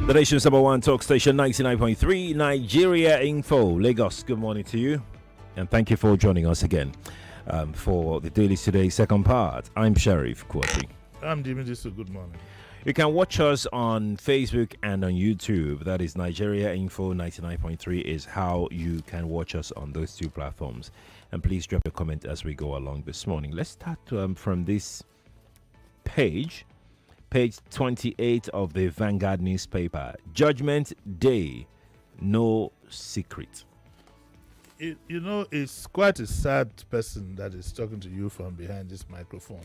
The nation's number one talk station, 99.3 Nigeria Info. Lagos, good morning to you. And thank you for joining us again for the Dailies Today second part. I'm Sheriff Quadry. I'm Jimi. Disu. Good morning. You can watch us on Facebook and on YouTube. That is Nigeria Info 99.3 is how you can watch us on those two platforms. And please drop a comment as we go along this morning. Let's start from this page 28 of the Vanguard newspaper. Judgment Day, no secret. It's quite a sad person that is talking to you from behind this microphone.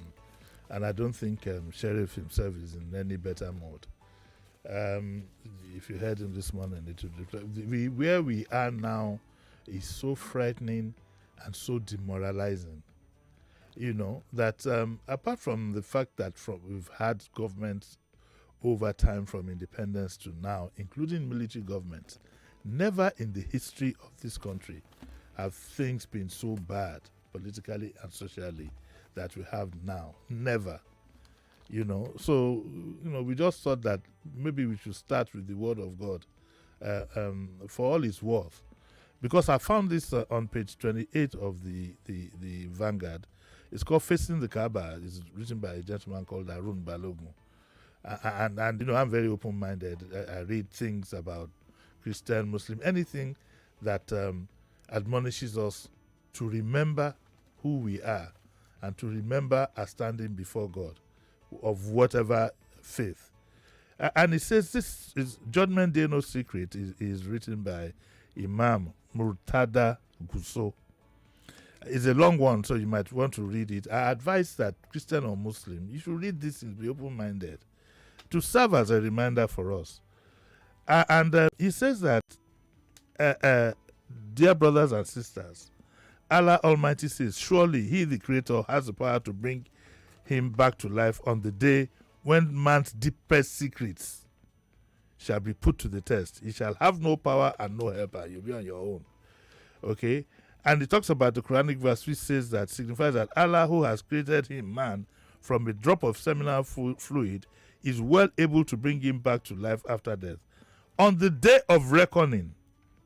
And I don't think Sheriff himself is in any better mood. If you heard him this morning, where we are now is so frightening and so demoralizing. That apart from the fact that we've had governments over time from independence to now, including military governments, never in the history of this country have things been so bad politically and socially that we have now. Never. So we just thought that maybe we should start with the word of God for all its worth. Because I found this on page 28 of the Vanguard. It's called Facing the Kaaba. It's written by a gentleman called Arun Balogun. And I'm very open-minded. I read things about Christian, Muslim, anything that admonishes us to remember who we are and to remember our standing before God of whatever faith. And it says this is Judgment Day, no secret, is written by Imam Murtada Gusso. It's a long one, so you might want to read it. I advise that Christian or Muslim, you should read this and be open-minded to serve as a reminder for us. And he says that, dear brothers and sisters, Allah Almighty says, surely He, the Creator, has the power to bring him back to life on the day when man's deepest secrets shall be put to the test. He shall have no power and no helper. You'll be on your own. Okay? And he talks about the Quranic verse which says that signifies that Allah, who has created him, man, from a drop of seminal fluid, is well able to bring him back to life after death. On the day of reckoning,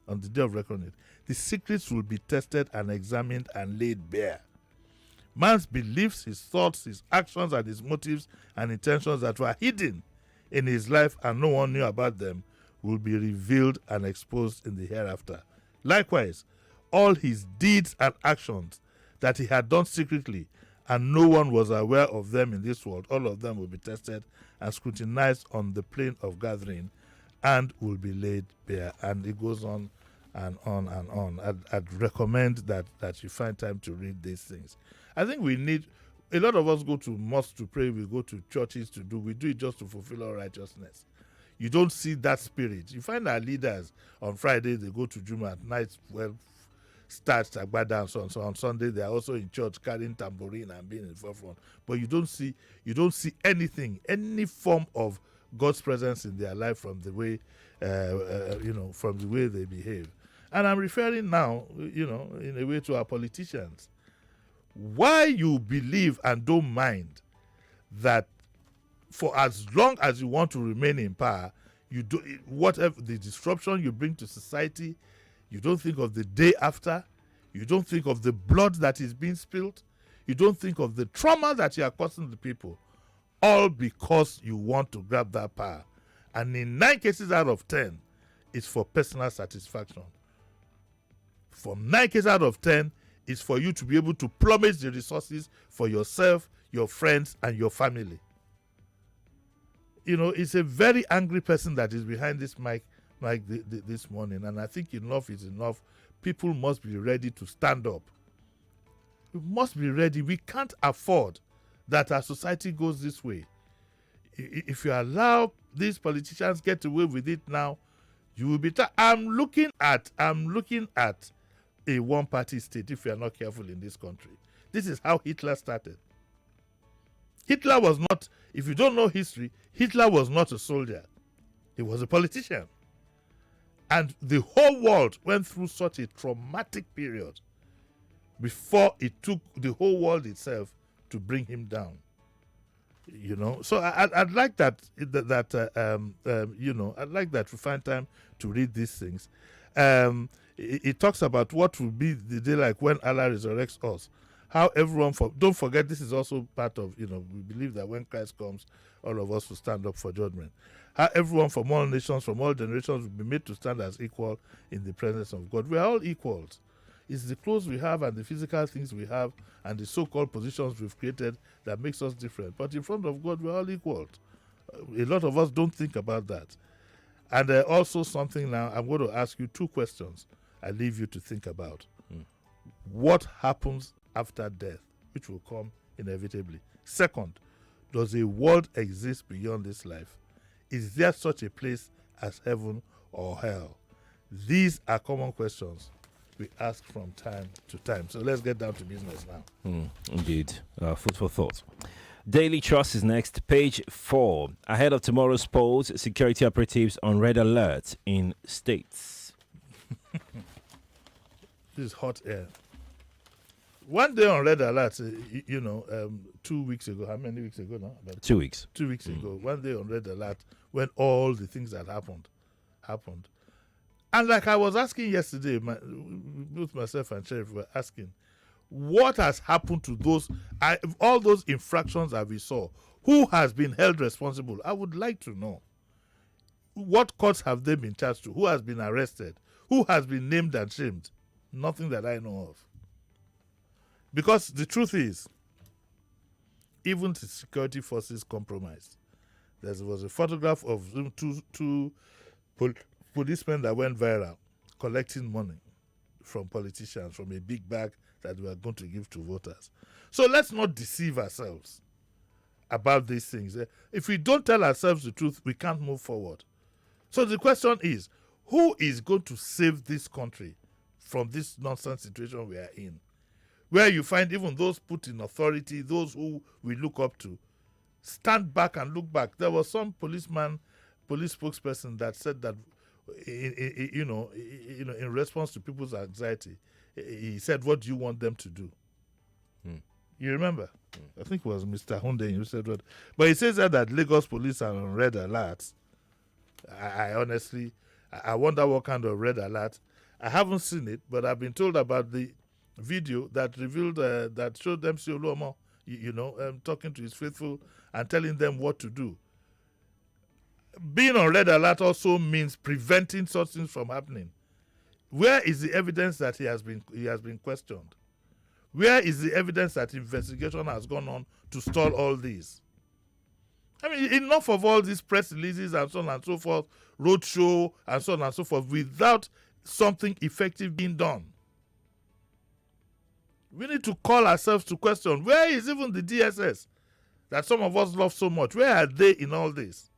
the secrets will be tested and examined and laid bare. Man's beliefs, his thoughts, his actions, and his motives and intentions that were hidden in his life and no one knew about them will be revealed and exposed in the hereafter. Likewise, all his deeds and actions that he had done secretly and no one was aware of them in this world, all of them will be tested and scrutinized on the plane of gathering and will be laid bare. And it goes on and on and on. I'd recommend that you find time to read these things. I think we need, a lot of us go to mosques to pray, we go to churches we do it just to fulfill our righteousness. You don't see that spirit. You find our leaders on Friday, they go to Juma at night, starts Agbada and so on. So on Sunday, they are also in church carrying tambourine and being in the forefront. But you don't see anything, any form of God's presence in their life from the way, from the way they behave. And I'm referring now, in a way to our politicians. Why you believe and don't mind that for as long as you want to remain in power, you do whatever the disruption you bring to society. You don't think of the day after. You don't think of the blood that is being spilled. You don't think of the trauma that you are causing the people. All because you want to grab that power. And in 9 cases out of 10, it's for personal satisfaction. From 9 cases out of 10, it's for you to be able to plummet the resources for yourself, your friends, and your family. It's a very angry person that is behind this mic this morning, and I think enough is enough. People must be ready to stand up. We must be ready. We can't afford that our society goes this way. If you allow these politicians get away with it now, you will be. I'm looking at a one-party state. If we are not careful in this country, this is how Hitler started. Hitler was not. If you don't know history, Hitler was not a soldier. He was a politician. And the whole world went through such a traumatic period before it took the whole world itself to bring him down. You know, so I'd like that I'd like that we find time to read these things. It talks about what will be the day like when Allah resurrects us. How everyone don't forget, this is also part of, we believe that when Christ comes, all of us will stand up for judgment. How everyone from all nations, from all generations will be made to stand as equal in the presence of God. We are all equals. It's the clothes we have and the physical things we have and the so-called positions we've created that makes us different. But in front of God, we're all equal. A lot of us don't think about that. And also something now, I'm going to ask you two questions I leave you to think about. What happens after death, which will come inevitably? Second, does a world exist beyond this life? Is there such a place as heaven or hell? These are common questions we ask from time to time. So let's get down to business now. Indeed. Food for thought. Daily Trust is next. Page 4. Ahead of tomorrow's polls, security operatives on red alert in states. This is hot air. One day on red alert, 2 weeks ago. How many weeks ago now? About 2 weeks. 2 weeks ago. One day on red alert when all the things that happened. And like I was asking yesterday, both myself and Sheriff were asking, what has happened to all those infractions that we saw? Who has been held responsible? I would like to know. What courts have they been charged to? Who has been arrested? Who has been named and shamed? Nothing that I know of. Because the truth is, even the security forces compromised. There was a photograph of two policemen that went viral collecting money from politicians from a big bag that we are going to give to voters. So let's not deceive ourselves about these things. If we don't tell ourselves the truth, we can't move forward. So the question is, who is going to save this country from this nonsense situation we are in? Where you find even those put in authority, those who we look up to, stand back and look back. There was some police spokesperson that said that, in response to people's anxiety, he said, "What do you want them to do?" You remember? I think it was Mr. Hunde who said what. But he says that Lagos police are on red alert. I honestly, I wonder what kind of red alert. I haven't seen it, but I've been told about the video that revealed that showed them Oluomo, talking to his faithful and telling them what to do. Being on red alert also means preventing such things from happening. Where is the evidence that he has been questioned? Where is the evidence that investigation has gone on to stall all these? I mean, enough of all these press releases and so on and so forth, roadshow and so on and so forth, without something effective being done. We need to call ourselves to question, where is even the DSS that some of us love so much? Where are they in all this?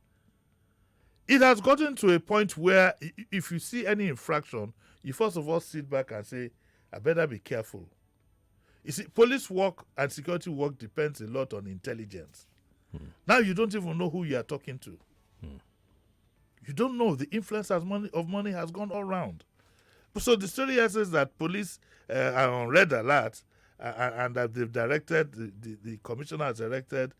It has gotten to a point where if you see any infraction, you first of all sit back and say, I better be careful. You see, police work and security work depends a lot on intelligence. Now you don't even know who you are talking to. You don't know. The influence of money has gone all around. So the story here says that police are on red alert and that they've directed, the commissioner has directed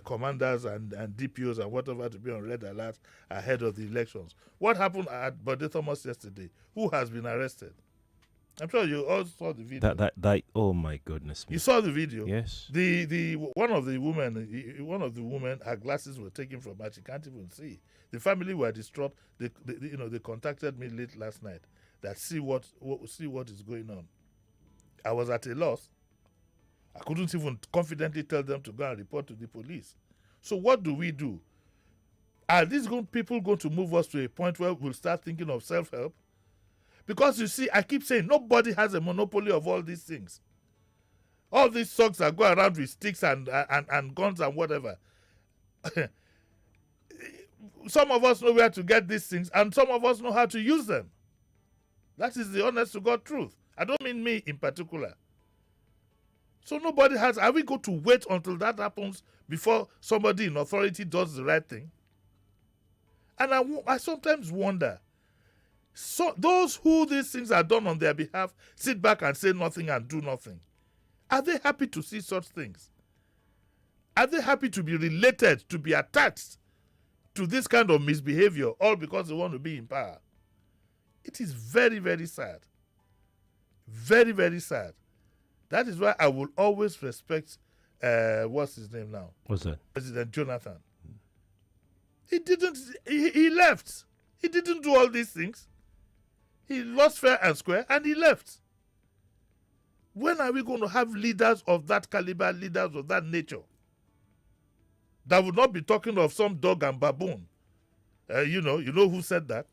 commanders and DPOs and whatever to be on red alert ahead of the elections. What happened at Bode Thomas yesterday? Who has been arrested? I'm sure you all saw the video. That oh my goodness. You saw the video? Yes. One of the women, her glasses were taken from her. She can't even see. The family were distraught. They contacted me late last night that see what is going on. I was at a loss. I couldn't even confidently tell them to go and report to the police. So what do we do? Are these people going to move us to a point where we'll start thinking of self-help? Because you see, I keep saying nobody has a monopoly of all these things. All these thugs that go around with sticks and guns and whatever. Some of us know where to get these things, and some of us know how to use them. That is the honest to God truth. I don't mean me in particular. So nobody has. Are we going to wait until that happens before somebody in authority does the right thing? And I sometimes wonder, so those who these things are done on their behalf sit back and say nothing and do nothing. Are they happy to see such things? Are they happy to be related, to be attached to this kind of misbehavior, all because they want to be in power? It is very, very sad. Very, very sad. That is why I will always respect, what's his name now? What's that? President Jonathan. He left. He didn't do all these things. He lost fair and square and he left. When are we going to have leaders of that caliber, leaders of that nature? That would not be talking of some dog and baboon. You know who said that?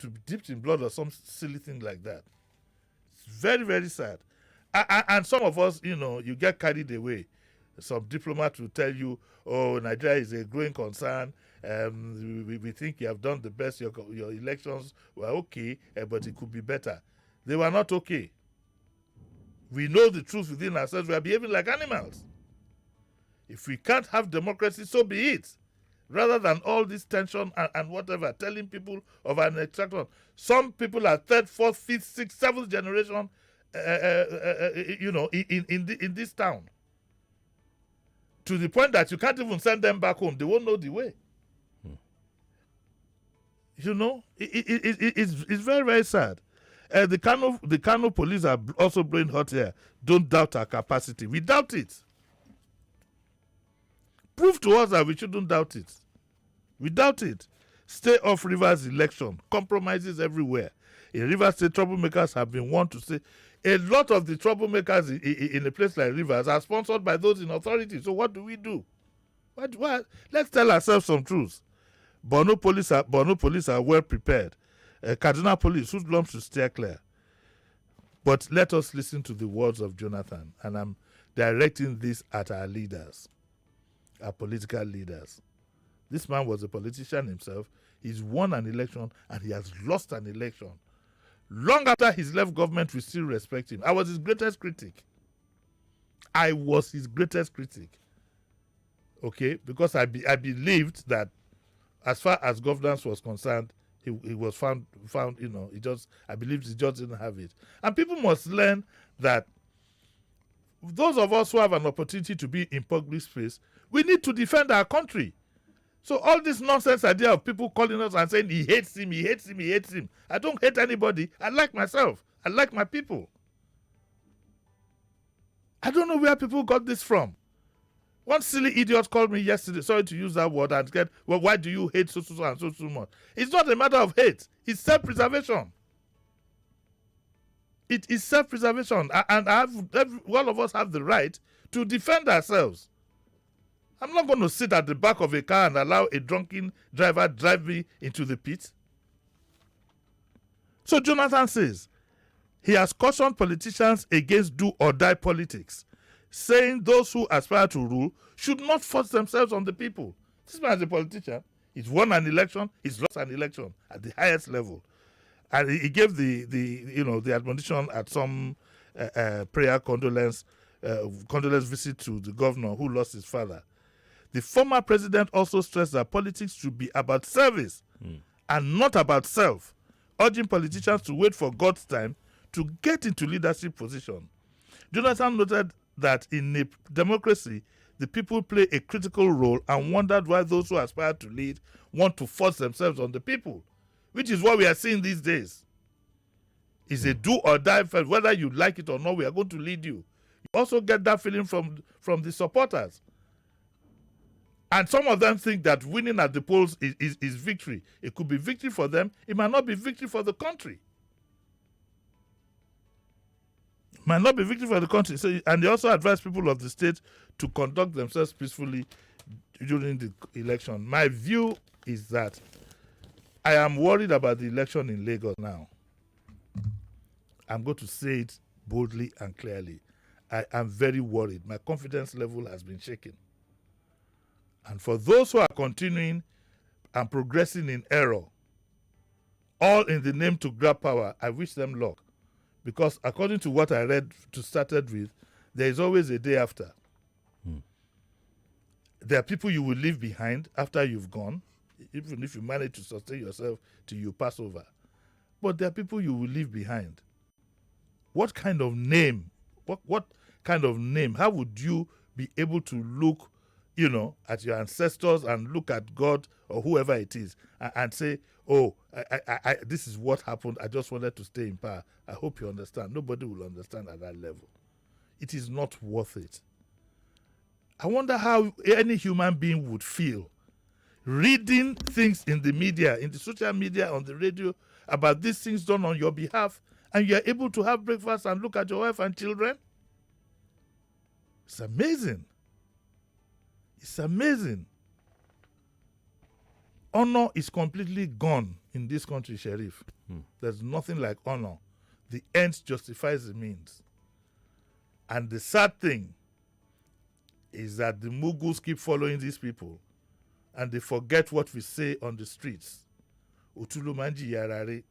To be dipped in blood or some silly thing like that. It's very, very sad. And some of us, you get carried away. Some diplomat will tell you, oh, Nigeria is a growing concern. We think you have done the best. Your elections were okay, but it could be better. They were not okay. We know the truth within ourselves. We are behaving like animals. If we can't have democracy, so be it. Rather than all this tension and whatever, telling people of an extraction. Some people are third, fourth, fifth, sixth, seventh generation, in this town. To the point that you can't even send them back home. They won't know the way. It's very, very sad. The Kano police are also blowing hot air. Don't doubt our capacity. We doubt it. Prove to us that we shouldn't doubt it. We doubt it. Stay off Rivers election. Compromises everywhere. In Rivers State, troublemakers have been warned to say a lot of the troublemakers in a place like Rivers are sponsored by those in authority. So what do we do? What? Let's tell ourselves some truths. Borno police are well prepared. Kaduna police, whose lumps to steer clear. But let us listen to the words of Jonathan. And I'm directing this at our leaders, our political leaders. This man was a politician himself. He's won an election and he has lost an election. Long after he's left government, we still respect him. I was his greatest critic. Okay? Because I believed that as far as governance was concerned, he was found, I believed he just didn't have it. And people must learn that those of us who have an opportunity to be in public space, we need to defend our country. So all this nonsense idea of people calling us and saying he hates him. I don't hate anybody. I like myself. I like my people. I don't know where people got this from. One silly idiot called me yesterday, sorry to use that word, and said, well, why do you hate so and so much? It's not a matter of hate. It's self-preservation. It is self-preservation. And all of us have the right to defend ourselves. I'm not going to sit at the back of a car and allow a drunken driver drive me into the pit. So Jonathan says he has cautioned politicians against do-or-die politics, saying those who aspire to rule should not force themselves on the people. This man is a politician. He's won an election. He's lost an election at the highest level. And he gave the admonition at some prayer condolence visit to the governor who lost his father. The former president also stressed that politics should be about service and not about self, urging politicians to wait for God's time to get into leadership position. Jonathan noted that in a democracy, the people play a critical role and wondered why those who aspire to lead want to force themselves on the people, which is what we are seeing these days. It's a do or die fight. Whether you like it or not, we are going to lead you. You also get that feeling from the supporters. And some of them think that winning at the polls is victory. It could be victory for them. It might not be victory for the country. Might not be victory for the country. So, and they also advise people of the state to conduct themselves peacefully during the election. My view is that I am worried about the election in Lagos now. I'm going to say it boldly and clearly. I am very worried. My confidence level has been shaken. And for those who are continuing and progressing in error, all in the name to grab power, I wish them luck. Because according to what I read to started with, there is always a day after. There are people you will leave behind after you've gone, even if you manage to sustain yourself till you pass over. But there are people you will leave behind. What kind of name? What kind of name? How would you be able to look, at your ancestors and look at God or whoever it is and say, oh, I this is what happened. I just wanted to stay in power. I hope you understand. Nobody will understand at that level. It is not worth it. I wonder how any human being would feel reading things in the media, in the social media, on the radio, about these things done on your behalf, and you're able to have breakfast and look at your wife and children. It's amazing. It's amazing. Honor is completely gone in this country, Sheriff. There's nothing like honor. The ends justifies the means. And the sad thing is that the Mughals keep following these people and they forget what we say on the streets. Utulumanji yarare.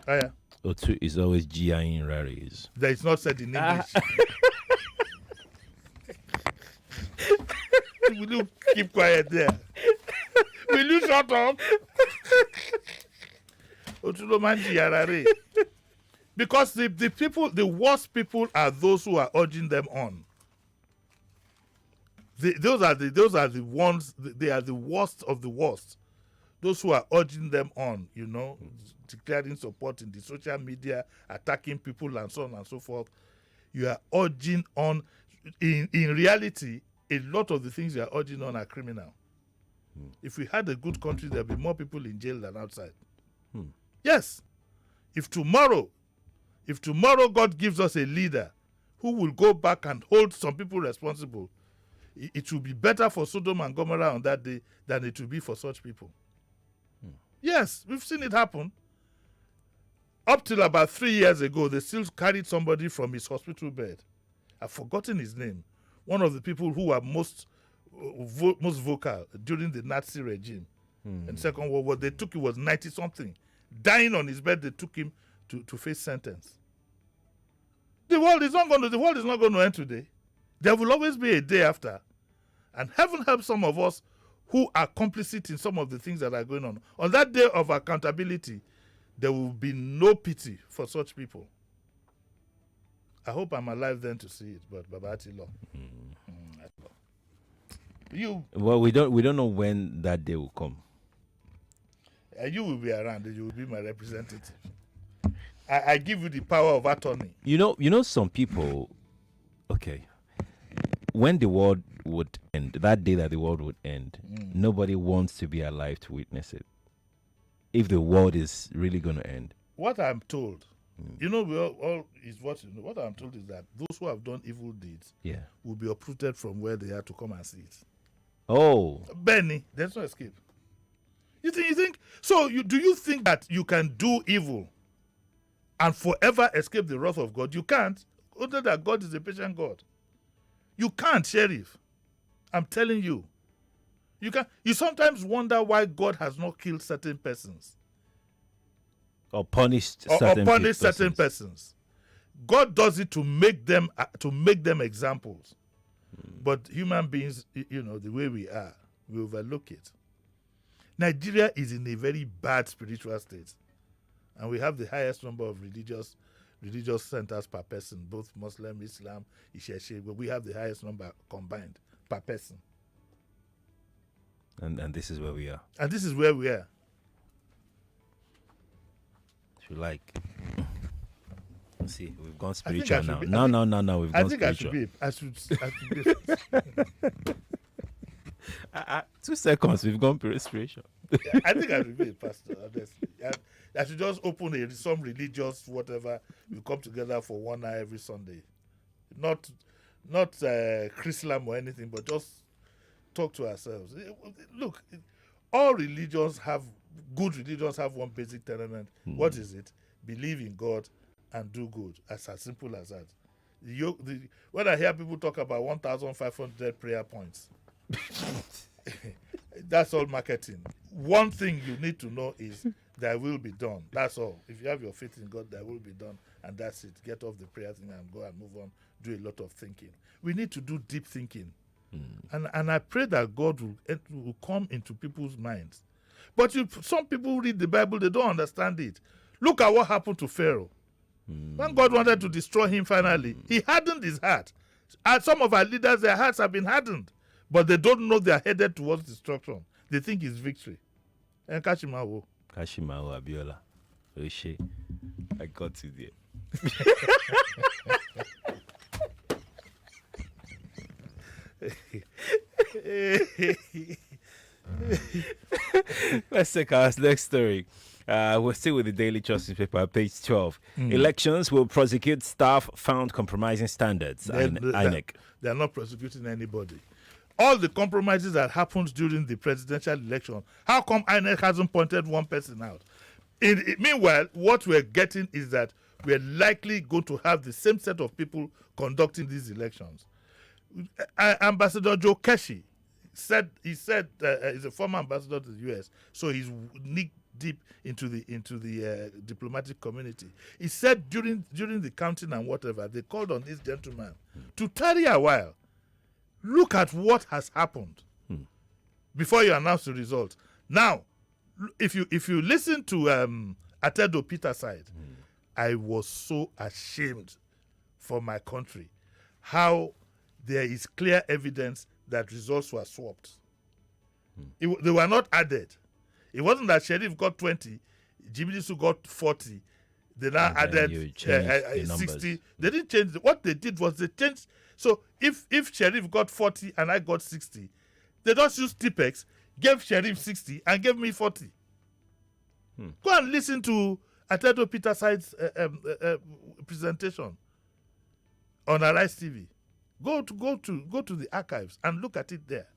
Yeah. Otu is always GI in raries. That is not said in English. Will you keep quiet there? Will you shut up? Utulumanji yarare. Because the people, the worst people are those who are urging them on. Those are the ones. They are the worst of the worst. Those who are urging them on, declaring support in the social media, attacking people and so on and so forth. You are urging on. In reality, a lot of the things you are urging on are criminal. If we had a good country, there'd be more people in jail than outside. Yes. If tomorrow God gives us a leader who will go back and hold some people responsible, it will be better for Sodom and Gomorrah on that day than it will be for such people. Yes, we've seen it happen. Up till about 3 years ago, they still carried somebody from his hospital bed. I've forgotten his name. One of the people who were most vocal during the Nazi regime in Second World War. They took, he was 90-something. Dying on his bed, they took him to face sentence. The world is not going to end today. There will always be a day after. And heaven help some of us who are complicit in some of the things that are going on. On that day of accountability, there will be no pity for such people. I hope I'm alive then to see it, but Babati Law. Well, we don't know when that day will come. You will be around. You will be my representative. I give you the power of attorney. You know, some people. Okay, when the world would end, that day that the world would end, nobody wants to be alive to witness it. If the world is really going to end, what I'm told, we all is what what I'm told is that those who have done evil deeds, will be uprooted from where they are to come and see it. Oh, Benny, there's no escape. You think? So do you think that you can do evil and forever escape the wrath of God? You can't. Other than God is a patient God. You can't, Sheriff. I'm telling you. You can. You sometimes wonder why God has not killed certain persons or punished certain persons. God does it to make them examples. But human beings, the way we are, we overlook it. Nigeria is in a very bad spiritual state, and we have the highest number of religious centers per person, both Muslim, Islam, Isheshe, but we have the highest number combined per person. And this is where we are. And this is where we are. If you like. See, we've gone spiritual now. No. We've gone spiritual. I should be. 2 seconds, we've gone spiritual. I think I should be a pastor, honestly. I should just open some religious whatever. We come together for 1 hour every Sunday. Not Chrislam or anything, but just talk to ourselves. Look, all good religions have one basic tenet. What is it? Believe in God and do good. As simple as that. When I hear people talk about 1,500 prayer points, that's all marketing. One thing you need to know is there will be done. That's all. If you have your faith in God, there will be done. And that's it. Get off the prayer thing and go and move on. Do a lot of thinking. We need to do deep thinking. And I pray that God will come into people's minds. But some people read the Bible, they don't understand it. Look at what happened to Pharaoh. When God wanted to destroy him finally, he hardened his heart. And some of our leaders, their hearts have been hardened, but they don't know they are headed towards destruction. They think it's victory. And Kashimawo. Kashimawo Abiola. Oshe. I got you there. Let's take our next story. We're still with the Daily Trust newspaper, page 12. Elections will prosecute staff found compromising standards. INEC. They are not prosecuting anybody. All the compromises that happened during the presidential election, how come INEC hasn't pointed one person out? Meanwhile, what we're getting is that we're likely going to have the same set of people conducting these elections. Ambassador Joe Keshi he's a former ambassador to the US, so he's knee deep into the diplomatic community. He said during the counting and whatever, they called on this gentleman to tarry a while. Look at what has happened before you announce the result. Now, if you listen to Atedo Peter's side, I was so ashamed for my country how there is clear evidence that results were swapped. They were not added. It wasn't that Sheriff got 20, Jimi Disu got 40. They now added 60. They didn't change. What they did was they changed. So if Sheriff got 40 and I got 60, they just used Tipex, gave Sheriff 60 and gave me 40. Go and listen to Atedo Peter Side's presentation on Arise TV. Go to the archives and look at it there.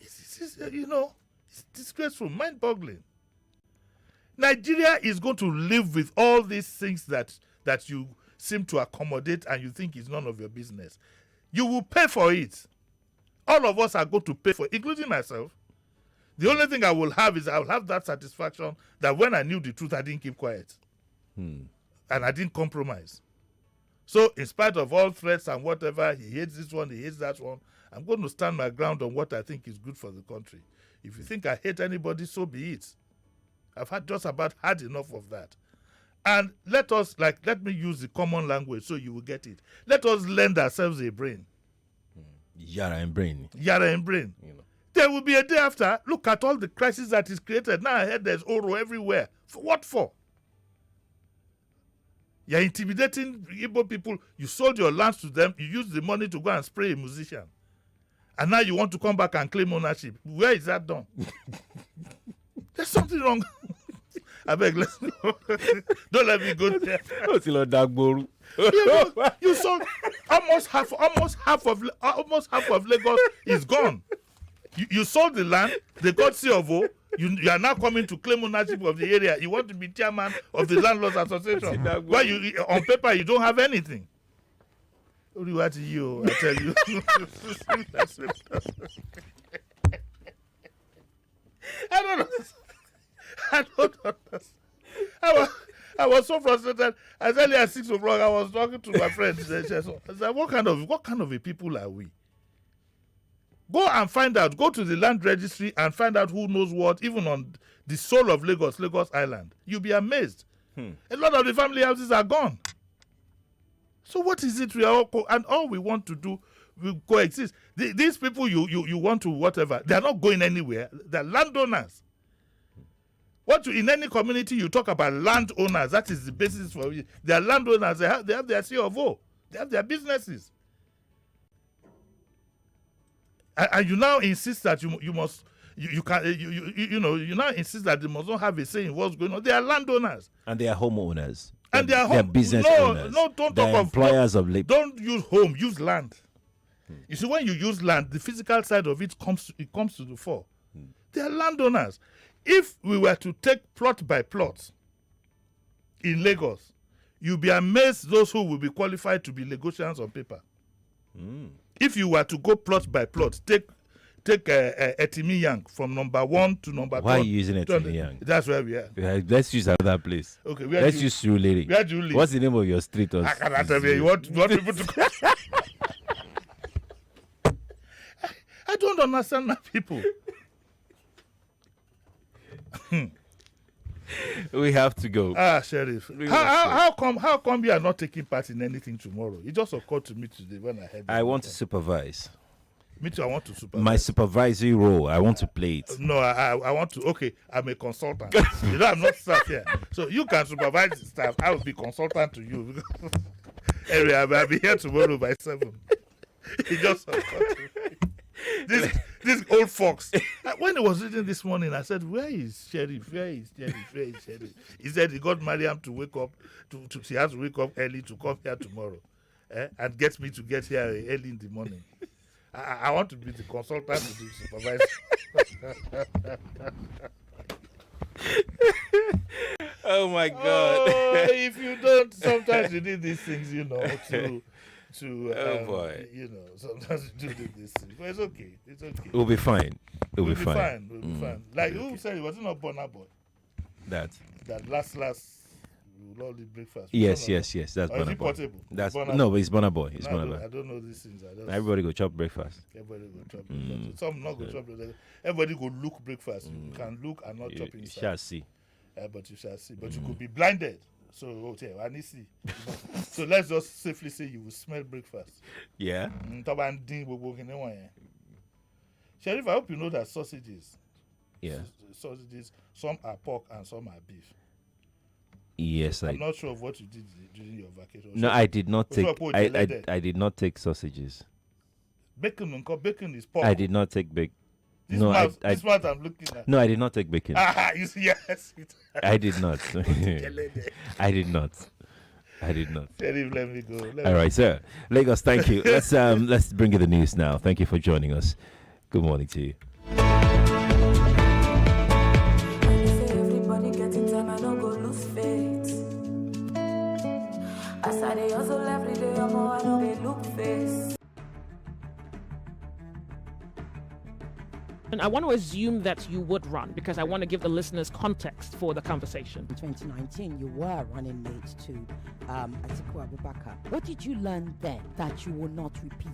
It's disgraceful, mind-boggling. Nigeria is going to live with all these things that you seem to accommodate and you think is none of your business. You will pay for it. All of us are going to pay for it, including myself. The only thing I will have is I'll have that satisfaction that when I knew the truth, I didn't keep quiet. And I didn't compromise. So in spite of all threats and whatever, he hates this one, he hates that one, I'm going to stand my ground on what I think is good for the country. If you think I hate anybody, so be it. I've had just about had enough of that. And let me use the common language so you will get it. Let us lend ourselves a brain. Yara and brain. Yara and brain. There will be a day after. Look at all the crisis that is created. Now I heard there's Oro everywhere. For what for? You're intimidating Igbo people. You sold your lands to them. You used the money to go and spray a musician. And now you want to come back and claim ownership. Where is that done? There's something wrong. I beg, let's go. Don't let me go there. You sold almost half of Lagos is gone. You sold the land. They got C of O. You are now coming to claim ownership of the area. You want to be chairman of the landlords association. Why on paper you don't have anything. What to you? I tell you. I don't understand. I was so frustrated. As early as 6 o'clock, I was talking to my friends. I said, what kind of a people are we? Go and find out. Go to the land registry and find out who knows what, even on the soul of Lagos Island. You'll be amazed. A lot of the family houses are gone. So what is it we are and all we want to do, we coexist. These people you want to whatever, they are not going anywhere. They're landowners. In any community you talk about landowners, that is the basis for it. They are landowners. They have their C of O. They have their businesses. And you now insist that you now insist that they must not have a say in what's going on. They are landowners. And they are homeowners. And they are business owners. No, don't They're talk of employers of labor. Don't use home, use land. You see, when you use land, the physical side of it comes to the fore. They are landowners. If we were to take plot by plot in Lagos, you'll be amazed those who will be qualified to be Lagosians on paper. If you were to go plot by plot, take Etimi Yang from number 1 to number 2. Why are you using Etimi Yang? That's where we are. Let's use another place. Okay, let's use Surulere. Where do you live? What's the name of your street? I cannot tell you. You want people to I don't understand my people. We have to go. Sheriff. We How come you are not taking part in anything tomorrow? It just occurred to me today when I heard. I want to supervise. Me too. I want to supervise. My supervisory role. I want to play it. No, I want to. Okay, I'm a consultant. I'm not staff here, so you can supervise the staff. I will be consultant to you. Anyway, I'll be here tomorrow by 7. It just occurred to me. This old fox. When he was reading this morning, I said, "Where is Sheriff? Where is Sheriff? Where is Sheriff?" He said he got Mariam to wake up. She has to wake up early to come here tomorrow, and get me to get here early in the morning. I want to be the consultant to the supervisor. Oh my God! Oh, if you don't, sometimes you need these things, Oh boy! Sometimes you do these things, but it's okay. It's okay. We'll be fine. We'll be fine. We'll be fine. Like who said it was not Bonner Boy? That last all the breakfast. Yes. That's Bonner Bonner Boy. Portable? That's Bonner no, but it's Bonner Boy. It's I Bonner Boy. I don't know these things. Everybody go chop breakfast. Everybody go chop breakfast. Some not go chop breakfast. Everybody go look breakfast. You can look and not chop inside. You shall see. But you shall see. But you could be blinded. So I need to see. So let's just safely say you will smell breakfast. Yeah. Sheriff, I hope you know that sausages. Yeah. Sausages, some are pork and some are beef. Yes, I'm not sure of what you did during your vacation. No, I did not take. I did not take sausages. Bacon is pork. I did not take bacon. This month I'm looking at. No, I did not take bacon. You see, yes. I did not. I did not. Sheriff, let me go. All right, sir. Lagos, thank you. Let's bring you the news now. Thank you for joining us. Good morning to you. And I want to assume that you would run because I want to give the listeners context for the conversation. In 2019, you were running mate to Atiku Abubakar. What did you learn then that you will not repeat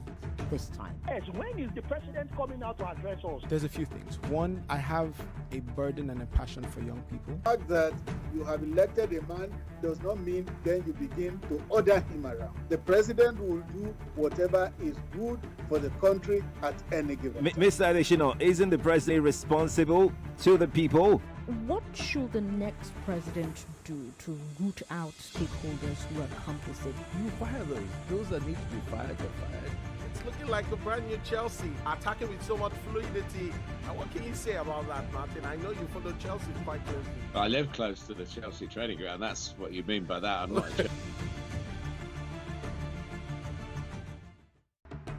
this time? Yes, when is the president coming out to address us? There's a few things. One, I have a burden and a passion for young people. The fact that you have elected a man does not mean then you begin to order him around. The president will do whatever is good for the country at any given time. Mr. Adeshino, isn't the president responsible to the people? What should the next president do to root out stakeholders who are complicit? You fire those that need to be fired are fired. It's looking like a brand new Chelsea, attacking with so much fluidity. And what can you say about that, Martin? I know you follow Chelsea quite closely. I live close to the Chelsea training ground. That's what you mean by that. I'm not.